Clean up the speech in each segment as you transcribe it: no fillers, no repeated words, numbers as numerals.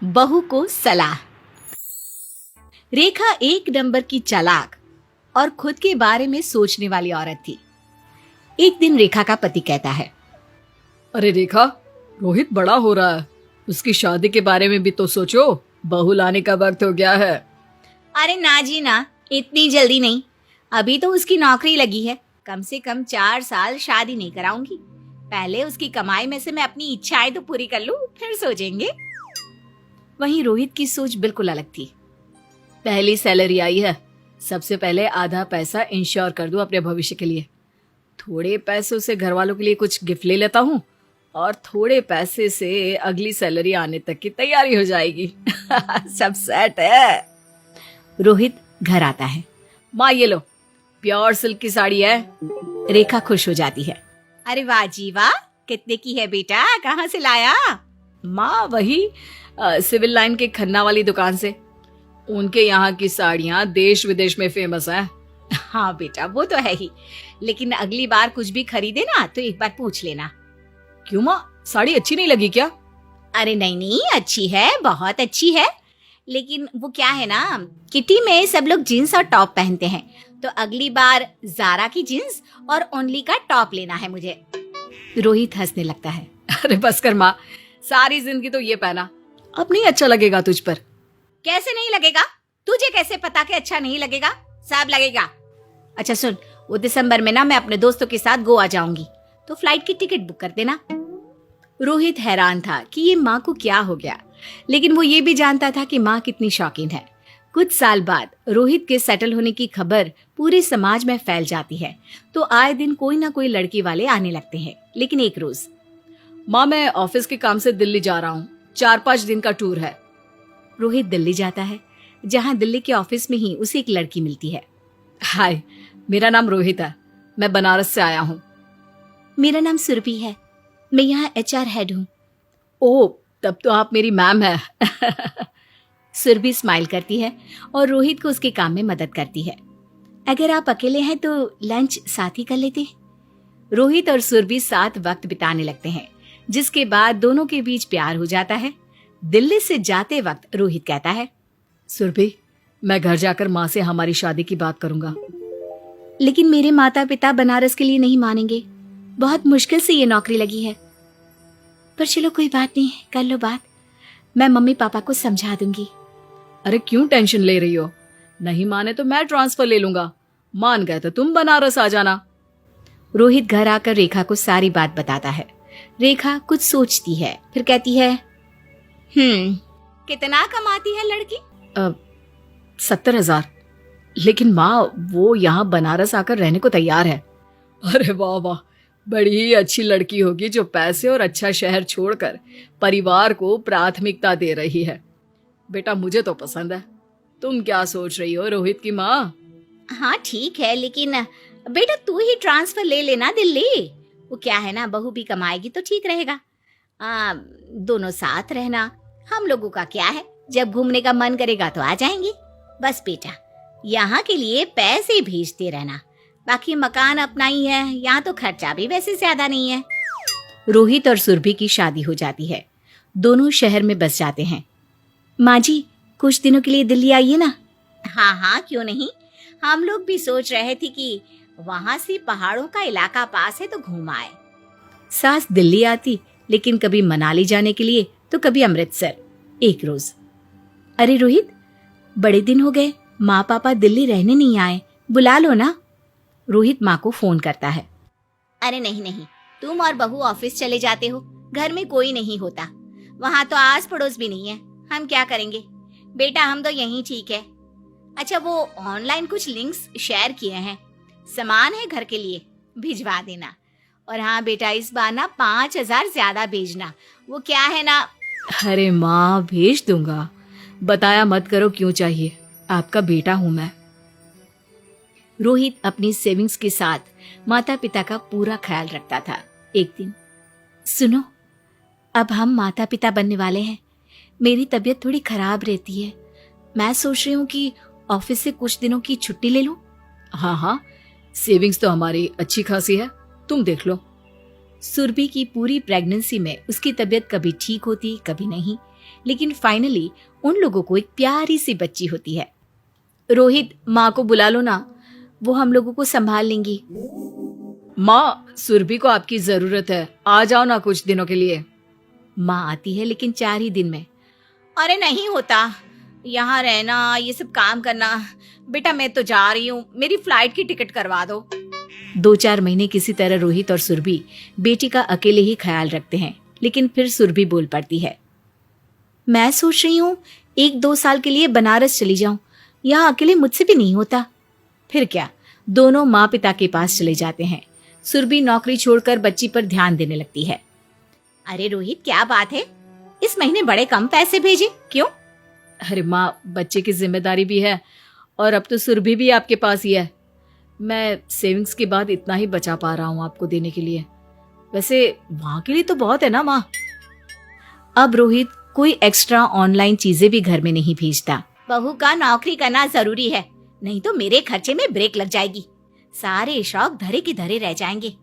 बहू को सलाह। रेखा एक नंबर की चालाक और खुद के बारे में सोचने वाली औरत थी। एक दिन रेखा का पति कहता है, अरे रेखा, रोहित बड़ा हो रहा है, उसकी शादी के बारे में भी तो सोचो, बहू लाने का वक्त हो गया है। अरे ना जी ना, इतनी जल्दी नहीं, अभी तो उसकी नौकरी लगी है, कम से कम 4 साल शादी नहीं कराऊंगी। पहले उसकी कमाई में से मैं अपनी इच्छाएं तो पूरी कर लूं, फिर सोचेंगे। वहीं रोहित की सोच बिल्कुल अलग थी। पहली सैलरी आई है, सबसे पहले आधा पैसा इंश्योर कर दूं अपने भविष्य के लिए। थोड़े पैसों से घर वालों के लिए कुछ गिफ्ट ले लेता हूँ और थोड़े पैसे से अगली सैलरी आने तक की तैयारी हो जाएगी। सब सेट है। रोहित घर आता है। माँ ये लो, प्योर सिल्क की साड़ी है। रेखा खुश हो जाती है। अरे वाह जी वाह, कितने की है बेटा, कहाँ से लाया? माँ वही सिविल लाइन के खन्ना वाली दुकान से। उनके यहाँ की साड़ियाँ देश विदेश में फेमस है। हाँ बेटा, वो तो है ही, लेकिन अगली बार कुछ भी खरीदे ना तो एक बार पूछ लेना। क्यों माँ, साड़ी अच्छी नहीं लगी क्या? अरे नहीं नहीं, अच्छी है, बहुत अच्छी है, लेकिन वो क्या है ना, किटी में सब लोग जींस और टॉप पहनते हैं, तो अगली बार जारा की जींस और ओनली का टॉप लेना है मुझे। रोहित हंसने लगता है। अरे बस कर माँ, सारी जिंदगी तो ये पहना, अब नहीं अच्छा लगेगा तुझ पर। कैसे नहीं लगेगा? तुझे कैसे पता कि अच्छा नहीं लगेगा? सब लगेगा। अच्छा सुन, वो दिसंबर में ना मैं अपने दोस्तों के साथ गोवा जाऊंगी, तो फ्लाइट की टिकट बुक कर देना। रोहित हैरान था कि ये माँ को क्या हो गया, लेकिन वो ये भी जानता था कि माँ कितनी शौकीन है। कुछ साल बाद रोहित के सेटल होने की खबर पूरे समाज में फैल जाती है, तो आए दिन कोई ना कोई लड़की वाले आने लगते हैं। लेकिन एक रोज, माँ मैं ऑफिस के काम से दिल्ली जा रहा हूँ, 4-5 दिन का टूर है। रोहित दिल्ली जाता है, जहाँ दिल्ली के ऑफिस में ही उसे एक लड़की मिलती है। हाय, मेरा नाम रोहित है, मैं बनारस से आया हूँ। मेरा नाम सुरभि है, मैं यहाँ HR हेड हूँ। ओह, तब तो आप मेरी मैम है। सुरभि स्माइल करती है और रोहित को उसके काम में मदद करती है। अगर आप अकेले हैं तो लंच साथ ही कर लेते। रोहित और सुरभि साथ वक्त बिताने लगते हैं, जिसके बाद दोनों के बीच प्यार हो जाता है। दिल्ली से जाते वक्त रोहित कहता है, सुरभि, मैं घर जाकर माँ से हमारी शादी की बात करूंगा। लेकिन मेरे माता पिता बनारस के लिए नहीं मानेंगे, बहुत मुश्किल से ये नौकरी लगी है। पर चलो कोई बात नहीं, कर लो बात, मैं मम्मी पापा को समझा दूंगी। अरे क्यों टेंशन ले रही हो, नहीं माने तो मैं ट्रांसफर ले लूंगा, मान गए तो तुम बनारस आ जाना। रोहित घर आकर रेखा को सारी बात बताता है। रेखा कुछ सोचती है, फिर कहती है, कितना कमाती है लड़की? 70,000। लेकिन माँ वो यहाँ बनारस आकर रहने को तैयार है। अरे वाह वाह, बड़ी ही अच्छी लड़की होगी जो पैसे और अच्छा शहर छोड़कर परिवार को प्राथमिकता दे रही है। बेटा मुझे तो पसंद है, तुम क्या सोच रही हो रोहित की माँ? हाँ ठीक है, लेकिन बेटा तू ही ट्रांसफर ले लेना दिल्ली। वो क्या है ना, बहू भी कमाएगी तो ठीक रहेगा, दोनों साथ रहना। हम लोगों का क्या है, जब घूमने का मन करेगा तो आ जाएंगे। बस बेटा, यहाँ के लिए पैसे भेजते रहना, बाकी मकान अपना ही है, यहाँ तो खर्चा भी वैसे ज्यादा नहीं है। रोहित और सुरभि की शादी हो जाती है, दोनों शहर में बस जाते हैं। माँ जी, कुछ दिनों के लिए दिल्ली आइए ना। हाँ हाँ, क्यों नहीं, हम लोग भी सोच रहे थे कि वहाँ से पहाड़ों का इलाका पास है तो घूम आए। सास दिल्ली आती, लेकिन कभी मनाली जाने के लिए तो कभी अमृतसर। एक रोज, अरे रोहित, बड़े दिन हो गए, माँ पापा दिल्ली रहने नहीं आए, बुला लो ना। रोहित माँ को फोन करता है। अरे नहीं नहीं, तुम और बहू ऑफिस चले जाते हो, घर में कोई नहीं होता, वहाँ तो आस पड़ोस भी नहीं है, हम क्या करेंगे बेटा, हम तो यहीं ठीक है। अच्छा, वो ऑनलाइन कुछ लिंक्स शेयर किए हैं, सामान है घर के लिए, भिजवा देना। और हाँ बेटा, इस बार ना 5,000 ज्यादा भेजना, वो क्या है ना। अरे माँ भेज दूंगा, बताया मत करो क्यों चाहिए, आपका बेटा हूं मैं। रोहित अपनी सेविंग्स के साथ माता पिता का पूरा ख्याल रखता था। एक दिन, सुनो, अब हम माता पिता बनने वाले हैं, मेरी तबीयत थोड़ी खराब रहती है, मैं सोच रही हूँ कि ऑफिस से कुछ दिनों की छुट्टी ले लूं। हाँ हाँ, सेविंग्स तो हमारी अच्छी खासी है, तुम देख लो। सुरभि की पूरी प्रेगनेंसी में उसकी तबीयत कभी ठीक होती कभी नहीं, लेकिन फाइनली उन लोगों को एक प्यारी सी बच्ची होती है। रोहित, माँ को बुला लो ना, वो हम लोगों को संभाल लेंगी। माँ, सुरभि को आपकी जरूरत है, आ जाओ ना कुछ दिनों के लिए। माँ आती है लेकिन 4 ही दिन में। अरे नहीं होता, यहाँ रहना, ये सब काम करना। बेटा मैं तो जा रही हूँ, मेरी फ्लाइट की टिकट करवा दो। 2-4 महीने किसी तरह रोहित और सुरभि बेटी का अकेले ही ख्याल रखते हैं, लेकिन फिर सुरभि बोल पड़ती है, मैं सोच रही हूँ 1-2 साल के लिए बनारस चली जाऊं, यहाँ अकेले मुझसे भी नहीं होता। फिर क्या, दोनों माँ पिता के पास चले जाते हैं। सुरभि नौकरी छोड़कर बच्ची पर ध्यान देने लगती है। अरे रोहित, क्या बात है, इस महीने बड़े कम पैसे भेजे, क्यों? अरे माँ, बच्चे की जिम्मेदारी भी है और अब तो सुरभि भी आपके पास ही है। मैं सेविंग्स के बाद इतना ही बचा पा रहा हूँ आपको देने के लिए। वैसे वहां के लिए तो बहुत है ना माँ। अब रोहित कोई एक्स्ट्रा ऑनलाइन चीजें भी घर में नहीं भेजता। बहू का नौकरी करना जरूरी है, नहीं तो मेरे खर्चे में ब्रेक लग जाएगी। सारे शौक धरे के धरे रह जाएंगे।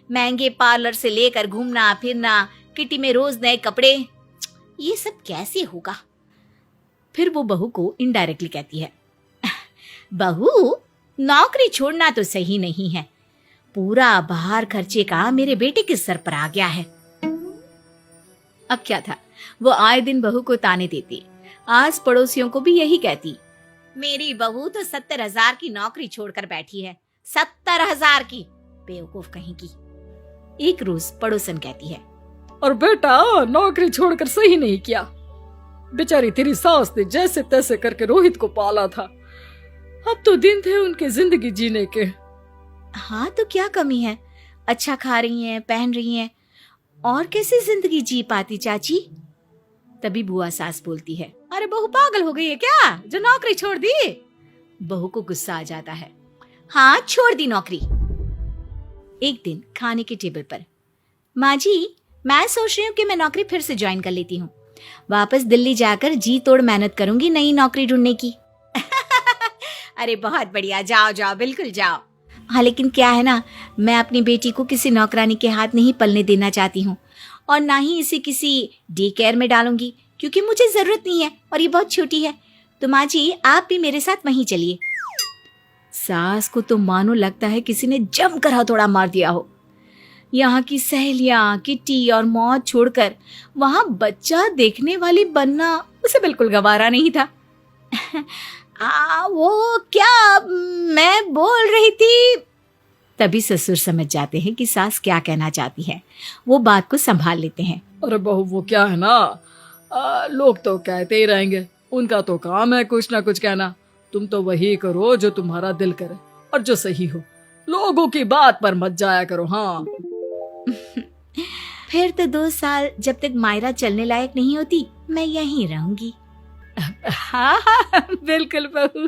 महंगे पार्लर से लेकर घूमना फिरना, किटी में रोज नए कपड़े, ये सब कैसे होगा? फिर वो बहू को इनडायरेक्टली कहती है, बहू नौकरी छोड़ना तो सही नहीं है, पूरा बाहर खर्चे का मेरे बेटे के सर पर आ गया है। अब क्या था, वो आए दिन बहू को ताने देती, आस पड़ोसियों को भी यही कहती, मेरी बहू तो 70,000 की नौकरी छोड़कर बैठी है। 70,000 की, बेवकूफ कहीं की। एक रोज पड़ोसन कहती है, और बेटा नौकरी छोड़कर सही नहीं किया, बेचारी तेरी सास ने जैसे तैसे करके रोहित को पाला था, अब तो दिन थे उनके जिंदगी जीने के। हाँ तो क्या कमी है, अच्छा खा रही हैं, पहन रही हैं, और कैसे जिंदगी जी पाती चाची? तभी बुआ सास बोलती है, अरे बहू पागल हो गई है क्या, जो नौकरी छोड़ दी? बहू को गुस्सा आ जाता है, हाँ छोड़ दी नौकरी। एक दिन खाने के टेबल पर, माँ जी मैं सोच रही हूँ कि मैं नौकरी फिर से ज्वाइन कर लेती हूँ, वापस दिल्ली जाकर जी तोड़ मेहनत करूंगी नई नौकरी ढूंढने की। अरे बहुत बढ़िया, जाओ जाओ, बिल्कुल जाओ। हाँ लेकिन क्या है ना, मैं अपनी बेटी को किसी नौकरानी के हाथ नहीं पलने देना चाहती हूँ, और ना ही इसे किसी डे केयर में डालूंगी, क्योंकि मुझे जरूरत नहीं है और ये बहुत छोटी है। तो माँ जी आप भी मेरे साथ वहीं चलिए। सास को तो मानो लगता है किसी ने जमकर हथौड़ा मार दिया हो। यहाँ की सहेलियां, किट्टी और मौज छोड़कर वहां बच्चा देखने वाली बनना उसे बिल्कुल गवारा नहीं था। वो क्या मैं बोल रही थी। तभी ससुर समझ जाते हैं कि सास क्या कहना चाहती है, वो बात को संभाल लेते हैं। अरे बहू वो क्या है ना, लोग तो कहते ही रहेंगे, उनका तो काम है कुछ ना कुछ कहना, तुम तो वही करो जो तुम्हारा दिल करे और जो सही हो, लोगों की बात पर मत जाया करो। हाँ फिर तो 2 साल जब तक मायरा चलने लायक नहीं होती मैं यहीं रहूंगी। हाँ बिल्कुल बहू।